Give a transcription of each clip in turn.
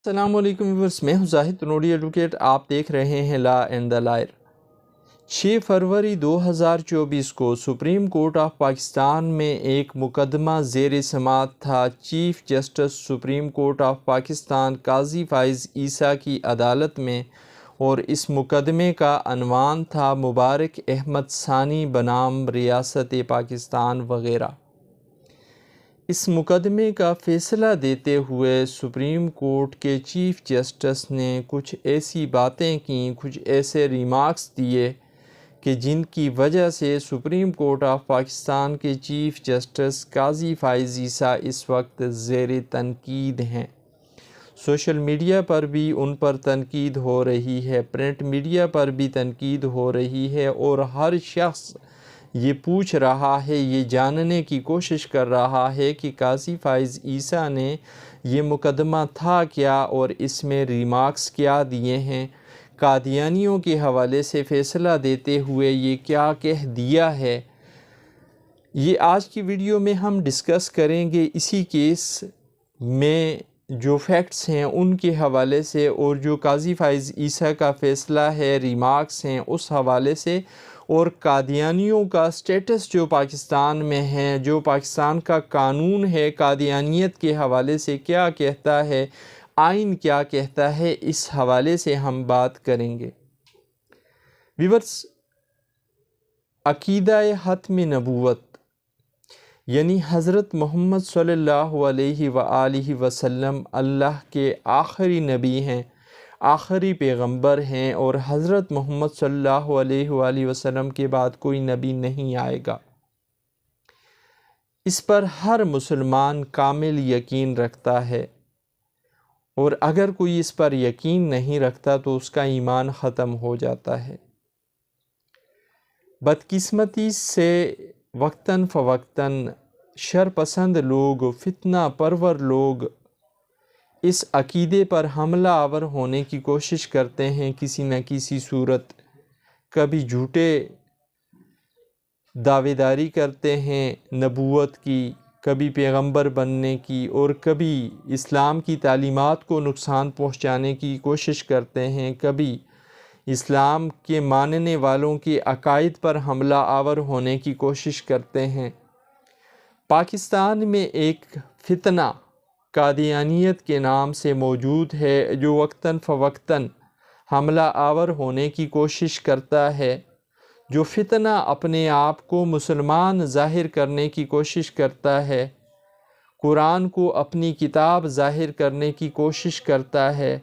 السلام علیکم ویورز، میں ہوں زاہد تنوڑی ایڈوکیٹ۔ آپ دیکھ رہے ہیں لا اینڈ دا لائر۔ 6 فروری 2024 کو سپریم کورٹ آف پاکستان میں ایک مقدمہ زیر سماعت تھا۔ Chief justice supreme court of Pakistan قاضی فائز عیسیٰ کی عدالت میں، اور اس مقدمے کا عنوان تھا مبارک احمد ثانی بنام ریاست پاکستان وغیرہ۔ اس مقدمے کا فیصلہ دیتے ہوئے سپریم کورٹ کے چیف جسٹس نے کچھ ایسی باتیں کیں، کچھ ایسے ریمارکس دیے کہ جن کی وجہ سے سپریم کورٹ آف پاکستان کے چیف جسٹس قاضی فائز عیسیٰ اس وقت زیر تنقید ہیں۔ سوشل میڈیا پر بھی ان پر تنقید ہو رہی ہے، پرنٹ میڈیا پر بھی تنقید ہو رہی ہے، اور ہر شخص یہ پوچھ رہا ہے، یہ جاننے کی کوشش کر رہا ہے کہ قاضی فائز عیسیٰ نے یہ مقدمہ تھا کیا اور اس میں ریمارکس کیا دیے ہیں، قادیانیوں کے حوالے سے فیصلہ دیتے ہوئے یہ کیا کہہ دیا ہے۔ یہ آج کی ویڈیو میں ہم ڈسکس کریں گے اسی کیس میں جو فیکٹس ہیں ان کے حوالے سے، اور جو قاضی فائز عیسیٰ کا فیصلہ ہے، ریمارکس ہیں اس حوالے سے، اور قادیانیوں کا سٹیٹس جو پاکستان میں ہے، جو پاکستان کا قانون ہے قادیانیت کے حوالے سے کیا کہتا ہے، آئین کیا کہتا ہے، اس حوالے سے ہم بات کریں گے۔ ویورز، عقیدہ ختم نبوت یعنی حضرت محمد صلی اللہ علیہ وآلہ وسلم اللہ کے آخری نبی ہیں، آخری پیغمبر ہیں، اور حضرت محمد صلی اللہ علیہ وآلہ وسلم کے بعد کوئی نبی نہیں آئے گا۔ اس پر ہر مسلمان کامل یقین رکھتا ہے، اور اگر کوئی اس پر یقین نہیں رکھتا تو اس کا ایمان ختم ہو جاتا ہے۔ بدقسمتی سے وقتاً فوقتاً شرپسند لوگ، فتنہ پرور لوگ اس عقیدے پر حملہ آور ہونے کی کوشش کرتے ہیں کسی نہ کسی صورت۔ کبھی جھوٹے دعوے داری کرتے ہیں نبوت کی، کبھی پیغمبر بننے کی، اور کبھی اسلام کی تعلیمات کو نقصان پہنچانے کی کوشش کرتے ہیں، کبھی اسلام کے ماننے والوں کے عقائد پر حملہ آور ہونے کی کوشش کرتے ہیں۔ پاکستان میں ایک فتنہ قادیانیت کے نام سے موجود ہے جو وقتاً فوقتاً حملہ آور ہونے کی کوشش کرتا ہے، جو فتنہ اپنے آپ کو مسلمان ظاہر کرنے کی کوشش کرتا ہے، قرآن کو اپنی کتاب ظاہر کرنے کی کوشش کرتا ہے،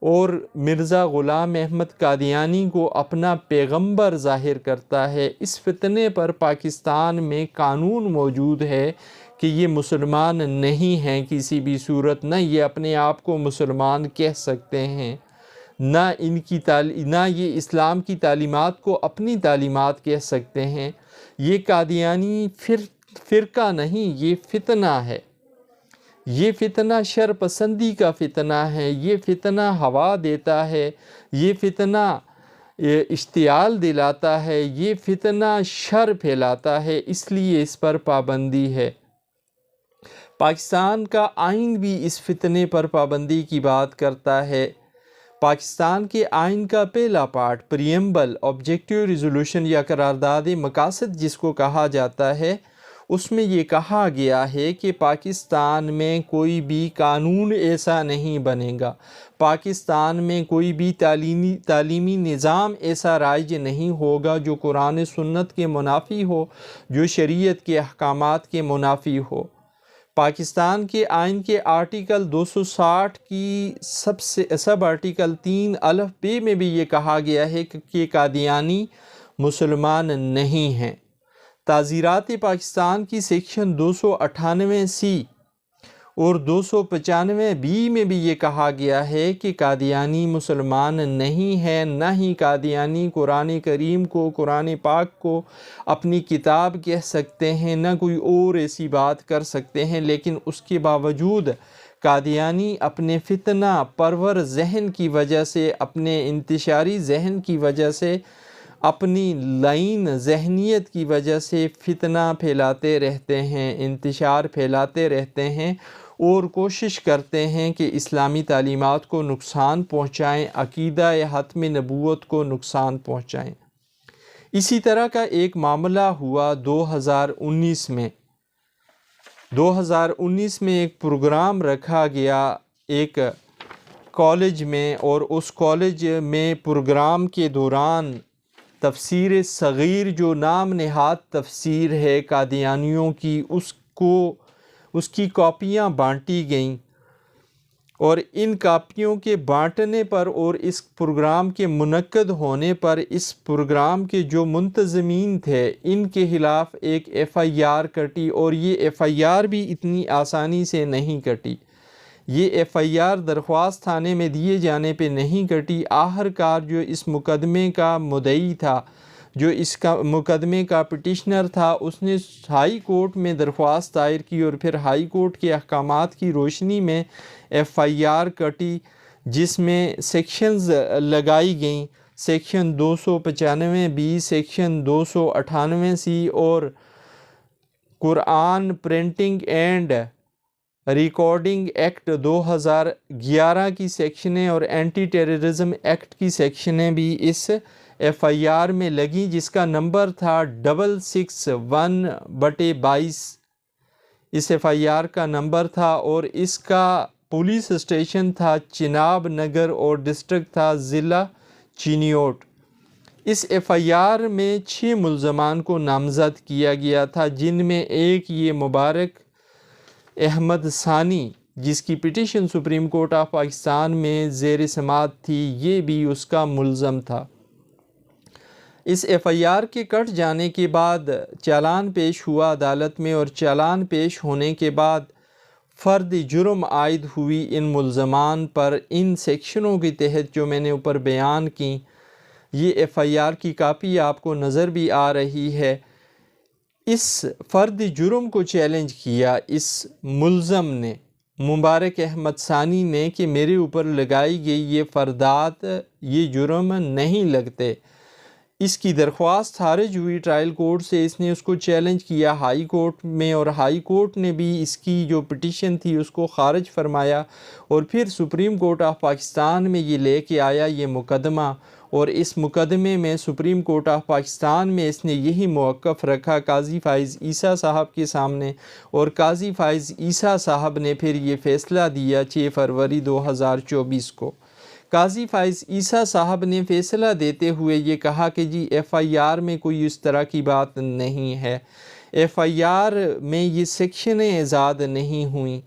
اور مرزا غلام احمد قادیانی کو اپنا پیغمبر ظاہر کرتا ہے۔ اس فتنے پر پاکستان میں قانون موجود ہے کہ یہ مسلمان نہیں ہیں کسی بھی صورت، نہ یہ اپنے آپ کو مسلمان کہہ سکتے ہیں، نہ یہ اسلام کی تعلیمات کو اپنی تعلیمات کہہ سکتے ہیں۔ یہ قادیانی فرقہ نہیں، یہ فتنہ ہے۔ یہ فتنہ شرپسندی کا فتنہ ہے، یہ فتنہ ہوا دیتا ہے، یہ فتنہ اشتعال دلاتا ہے، یہ فتنہ شر پھیلاتا ہے، اس لیے اس پر پابندی ہے۔ پاکستان کا آئین بھی اس فتنے پر پابندی کی بات کرتا ہے۔ پاکستان کے آئین کا پہلا پارٹ پریمبل، آبجیکٹیو ریزولوشن یا قرارداد مقاصد جس کو کہا جاتا ہے، اس میں یہ کہا گیا ہے کہ پاکستان میں کوئی بھی قانون ایسا نہیں بنے گا، پاکستان میں کوئی بھی تعلیمی نظام ایسا رائج نہیں ہوگا جو قرآن سنت کے منافی ہو، جو شریعت کے احکامات کے منافی ہو۔ پاکستان کے آئین کے آرٹیکل 260 کی سب آرٹیکل 3 الف ب میں بھی یہ کہا گیا ہے کہ قادیانی مسلمان نہیں ہیں۔ تعزیرات پاکستان کی سیکشن 298 سی اور 295 بی میں بھی یہ کہا گیا ہے کہ قادیانی مسلمان نہیں ہے، نہ ہی قادیانی قرآن کریم کو، قرآن پاک کو اپنی کتاب کہہ سکتے ہیں، نہ کوئی اور ایسی بات کر سکتے ہیں، لیکن اس کے باوجود قادیانی اپنے فتنہ پرور ذہن کی وجہ سے، اپنے انتشاری ذہن کی وجہ سے، اپنی لائن ذہنیت کی وجہ سے فتنہ پھیلاتے رہتے ہیں، انتشار پھیلاتے رہتے ہیں، اور کوشش کرتے ہیں کہ اسلامی تعلیمات کو نقصان پہنچائیں، عقیدہ حتم نبوت کو نقصان پہنچائیں۔ اسی طرح کا ایک معاملہ ہوا 2019 میں۔ 2019 میں ایک پروگرام رکھا گیا ایک کالج میں، اور اس کالج میں پروگرام کے دوران تفسیر صغیر جو نام نہاد تفسیر ہے قادیانیوں کی، اس کی کاپیاں بانٹی گئیں، اور ان کاپیوں کے بانٹنے پر اور اس پروگرام کے منعقد ہونے پر اس پروگرام کے جو منتظمین تھے ان کے خلاف ایک ایف آئی آر کٹی، اور یہ ایف آئی آر بھی اتنی آسانی سے نہیں کٹی۔ یہ ایف آئی آر درخواست تھانے میں دیے جانے پہ نہیں کٹی۔ آخرکار جو اس مقدمے کا مدعی تھا، جو اس کا مقدمے کا پٹیشنر تھا، اس نے ہائی کورٹ میں درخواست دائر کی، اور پھر ہائی کورٹ کے احکامات کی روشنی میں ایف آئی آر کٹی، جس میں سیکشنز لگائی گئیں، سیکشن 295B، سیکشن 298C، اور قرآن پرنٹنگ اینڈ ریکارڈنگ ایکٹ 2011 کی سیکشنیں اور اینٹی ٹیررزم ایکٹ کی سیکشنیں بھی اس ایف آئی آر میں لگیں، جس کا نمبر تھا 661/22 اس ایف آئی آر کا نمبر تھا، اور اس کا پولیس اسٹیشن تھا چناب نگر اور ڈسٹرکٹ تھا ضلع چینیوٹ۔ اس ایف آئی آر میں 6 ملزمان کو نامزد کیا گیا تھا، جن میں ایک یہ مبارک احمد ثانی، جس کی petition supreme court of Pakistan میں زیر سماعت تھی، یہ بھی اس کا ملزم تھا۔ اس ایف آئی آر کے کٹ جانے کے بعد چالان پیش ہوا عدالت میں، اور چالان پیش ہونے کے بعد فرد جرم عائد ہوئی ان ملزمان پر ان سیکشنوں کے تحت جو میں نے اوپر بیان کی۔ یہ ایف آئی آر کی کاپی آپ کو نظر بھی آ رہی ہے۔ اس فرد جرم کو چیلنج کیا اس ملزم نے، مبارک احمد ثانی نے، کہ میرے اوپر لگائی گئی یہ فردات یہ جرم نہیں لگتے۔ اس کی درخواست خارج ہوئی ٹرائل کورٹ سے، اس نے اس کو چیلنج کیا ہائی کورٹ میں، اور ہائی کورٹ نے بھی اس کی جو پٹیشن تھی اس کو خارج فرمایا، اور پھر سپریم کورٹ آف پاکستان میں یہ لے کے آیا یہ مقدمہ، اور اس مقدمے میں سپریم کورٹ آف پاکستان میں اس نے یہی موقف رکھا قاضی فائز عیسیٰ صاحب کے سامنے، اور قاضی فائز عیسیٰ صاحب نے پھر یہ فیصلہ دیا 6 فروری 2024 کو۔ قاضی فائز عیسیٰ صاحب نے فیصلہ دیتے ہوئے یہ کہا کہ جی ایف آئی آر میں کوئی اس طرح کی بات نہیں ہے، ایف آئی آر میں یہ سیکشنیں ایجاد نہیں ہوئیں۔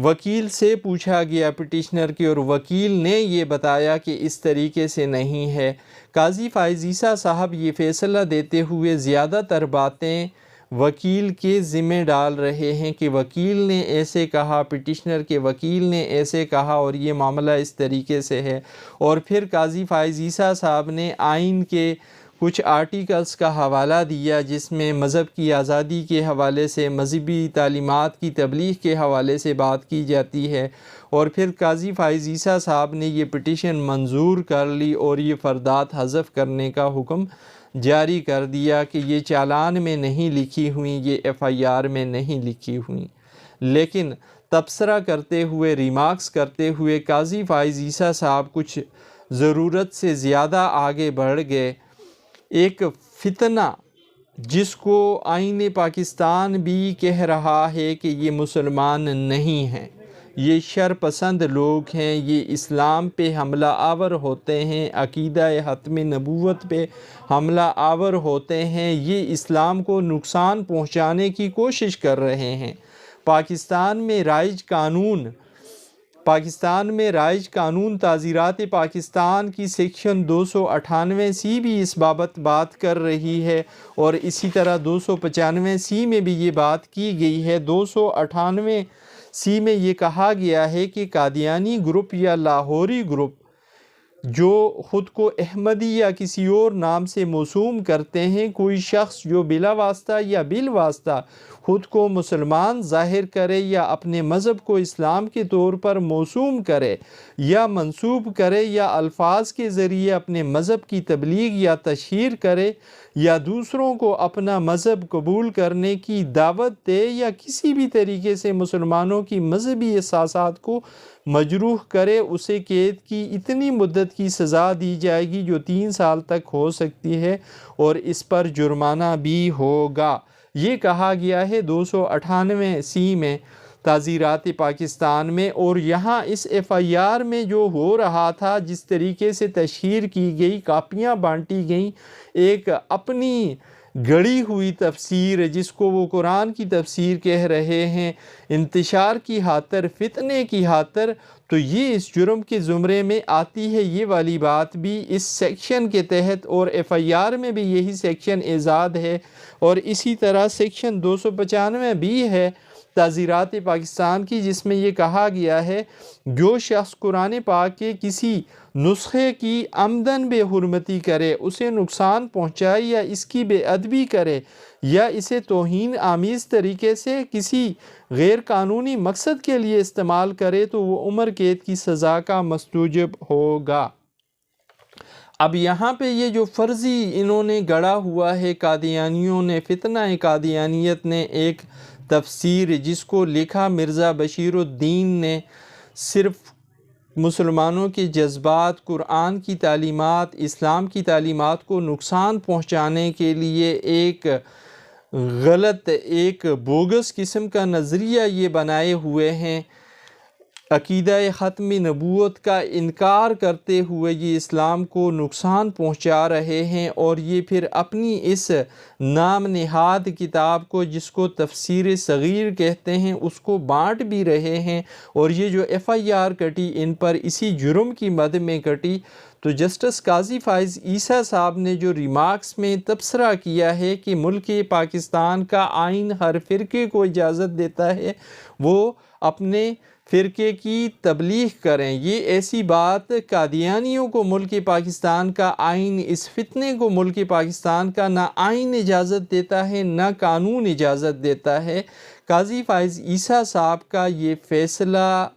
وکیل سے پوچھا گیا پٹیشنر کے، اور وکیل نے یہ بتایا کہ اس طریقے سے نہیں ہے۔ قاضی فائز عیسیٰ صاحب یہ فیصلہ دیتے ہوئے زیادہ تر باتیں وکیل کے ذمہ ڈال رہے ہیں کہ وکیل نے ایسے کہا، پٹیشنر کے وکیل نے ایسے کہا، اور یہ معاملہ اس طریقے سے ہے۔ اور پھر قاضی فائز عیسیٰ صاحب نے آئین کے کچھ آرٹیکلز کا حوالہ دیا، جس میں مذہب کی آزادی کے حوالے سے، مذہبی تعلیمات کی تبلیغ کے حوالے سے بات کی جاتی ہے، اور پھر قاضی فائز عیسیٰ صاحب نے یہ پٹیشن منظور کر لی، اور یہ فردات حذف کرنے کا حکم جاری کر دیا کہ یہ چالان میں نہیں لکھی ہوئیں، یہ ایف آئی آر میں نہیں لکھی ہوئیں۔ لیکن تبصرہ کرتے ہوئے، ریمارکس کرتے ہوئے قاضی فائز عیسیٰ صاحب کچھ ضرورت سے زیادہ آگے بڑھ گئے۔ ایک فتنہ جس کو آئین پاکستان بھی کہہ رہا ہے کہ یہ مسلمان نہیں ہیں، یہ شر پسند لوگ ہیں، یہ اسلام پہ حملہ آور ہوتے ہیں، عقیدہ حتم نبوت پہ حملہ آور ہوتے ہیں، یہ اسلام کو نقصان پہنچانے کی کوشش کر رہے ہیں۔ پاکستان میں رائج قانون تعزیرات پاکستان کی سیکشن 298C بھی اس بابت بات کر رہی ہے، اور اسی طرح 295C میں بھی یہ بات کی گئی ہے۔ 298C میں یہ کہا گیا ہے کہ قادیانی گروپ یا لاہوری گروپ جو خود کو احمدی یا کسی اور نام سے موسوم کرتے ہیں، کوئی شخص جو بلا واسطہ یا بالواسطہ خود کو مسلمان ظاہر کرے یا اپنے مذہب کو اسلام کے طور پر موسوم کرے یا منسوب کرے یا الفاظ کے ذریعے اپنے مذہب کی تبلیغ یا تشہیر کرے یا دوسروں کو اپنا مذہب قبول کرنے کی دعوت دے یا کسی بھی طریقے سے مسلمانوں کی مذہبی احساسات کو مجروح کرے، اسے قید کی اتنی مدت کی سزا دی جائے گی جو 3 سال تک ہو سکتی ہے، اور اس پر جرمانہ بھی ہوگا۔ یہ کہا گیا ہے 298 میں تعزیرات پاکستان میں، اور یہاں اس FIR میں جو ہو رہا تھا، جس طریقے سے تشہیر کی گئی، کاپیاں بانٹی گئیں، ایک اپنی گڑی ہوئی تفسیر جس کو وہ قرآن کی تفسیر کہہ رہے ہیں، انتشار کی خاطر، فتنے کی خاطر، تو یہ اس جرم کے زمرے میں آتی ہے۔ یہ والی بات بھی اس سیکشن کے تحت، اور FIR میں بھی یہی سیکشن ایجاد ہے، اور اسی طرح سیکشن 295 بھی ہے تعزیرات پاکستان کی، جس میں یہ کہا گیا ہے جو شخص قرآن پاک کے کسی نسخے کی عمدن بے حرمتی کرے، اسے نقصان پہنچائے یا اس کی بے ادبی کرے یا اسے توہین آمیز طریقے سے کسی غیر قانونی مقصد کے لیے استعمال کرے تو وہ عمر قید کی سزا کا مستوجب ہوگا۔ اب یہاں پہ یہ جو فرضی انہوں نے گڑھا ہوا ہے، قادیانیوں نے، فتنہ قادیانیت نے، ایک تفسیر جس کو لکھا مرزا بشیر الدین نے، صرف مسلمانوں کے جذبات، قرآن کی تعلیمات، اسلام کی تعلیمات کو نقصان پہنچانے کے لیے ایک غلط، ایک بوگس قسم کا نظریہ یہ بنائے ہوئے ہیں۔ عقیدہ ختم نبوت کا انکار کرتے ہوئے یہ اسلام کو نقصان پہنچا رہے ہیں، اور یہ پھر اپنی اس نام نہاد کتاب کو، جس کو تفسیر صغیر کہتے ہیں، اس کو بانٹ بھی رہے ہیں، اور یہ جو FIR کٹی ان پر اسی جرم کی مد میں کٹی۔ تو جسٹس قاضی فائز عیسیٰ صاحب نے جو ریمارکس میں تبصرہ کیا ہے کہ ملک پاکستان کا آئین ہر فرقے کو اجازت دیتا ہے وہ اپنے فرقے کی تبلیغ کریں، یہ ایسی بات قادیانیوں کو ملک پاکستان کا آئین، اس فتنے کو ملک پاکستان کا نہ آئین اجازت دیتا ہے نہ قانون اجازت دیتا ہے۔ قاضی فائز عیسیٰ صاحب کا یہ فیصلہ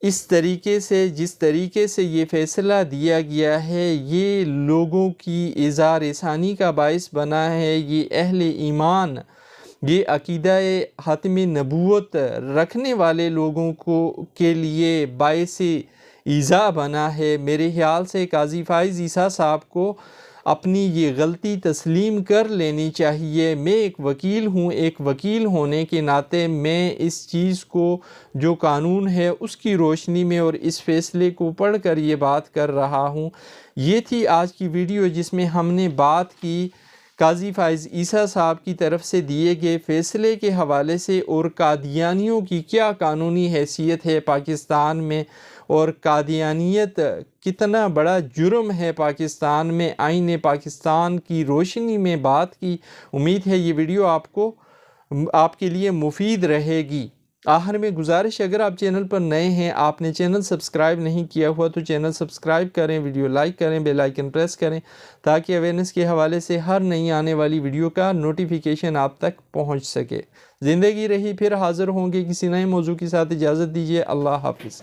اس طریقے سے، جس طریقے سے یہ فیصلہ دیا گیا ہے، یہ لوگوں کی ایذا رسانی کا باعث بنا ہے، یہ اہل ایمان، یہ عقیدہ ختم نبوت رکھنے والے لوگوں کے لیے باعث ایذا بنا ہے۔ میرے خیال سے قاضی فائز عیسیٰ صاحب کو اپنی یہ غلطی تسلیم کر لینی چاہیے۔ میں ایک وکیل ہوں، ایک وکیل ہونے کے ناطے میں اس چیز کو، جو قانون ہے اس کی روشنی میں اور اس فیصلے کو پڑھ کر یہ بات کر رہا ہوں۔ یہ تھی آج کی ویڈیو جس میں ہم نے بات کی قاضی فائز عیسیٰ صاحب کی طرف سے دیے گئے فیصلے کے حوالے سے، اور قادیانیوں کی کیا قانونی حیثیت ہے پاکستان میں، اور قادیانیت کتنا بڑا جرم ہے پاکستان میں، آئین پاکستان کی روشنی میں بات کی۔ امید ہے یہ ویڈیو آپ کے لیے مفید رہے گی۔ آخر میں گزارش، اگر آپ چینل پر نئے ہیں، آپ نے چینل سبسکرائب نہیں کیا ہوا تو چینل سبسکرائب کریں، ویڈیو لائک کریں، بیل آئیکن پریس کریں، تاکہ اویئرنیس کے حوالے سے ہر نئی آنے والی ویڈیو کا نوٹیفیکیشن آپ تک پہنچ سکے۔ زندگی رہی، پھر حاضر ہوں گے کسی نئے موضوع کے ساتھ۔ اجازت دیجیے، اللہ حافظ۔